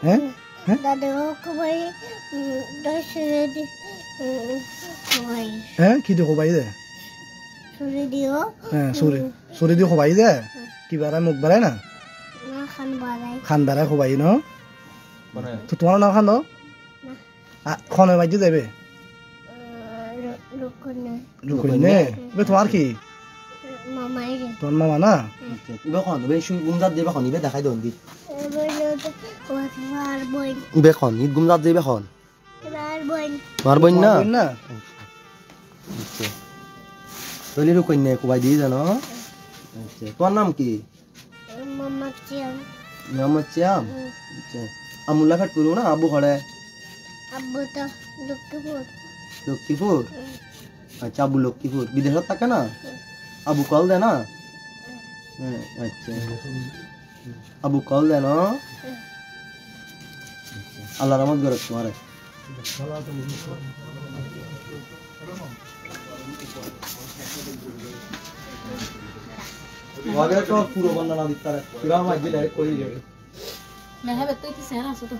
হ্যাঁ হ্যাঁ দাদু কবাই দশরে দি কবাই হ্যাঁ কি দিয়ে খোবাই দে সুরে দিও হ্যাঁ সুরে দিয়ে খোবাই দে কি বারায় মুখ বারায় না না খান বারায় খোবাই ন তো তোমার নাম খান খনে বাইজে যাবে রুকনে বে তোমার কি মামাই রে তোমার মামা না ইবে খন ইবে শুই গুমজাত দেবে খন ইবে দেখাই দন দি আর বই ইবে খন ঈদ গুমজাত দেবে খন আর বই মার বইন না না আচ্ছা বলি রুকই নে কোবাই দি জানো আচ্ছা তোমার নাম কি মামা চিয়াম মোহাম্মদ শ্যাম আচ্ছা আমুল্লা ফাট করু না আবু হড়ে আব্বু তো লক্ষ্মীপুর লক্ষ্মীপুর আচ্ছা আবু লক্ষ্মীপুর বিদেশত থাকে না আবু কল দে না আচ্ছা আবু কল দে না আল্লাহ রহমত করে তোমার পুরো বর্ণনা দিতে পারে পুরা মাঝে ডাইরেক্ট করে যাবে मैं है बत्तों की सहना सो तो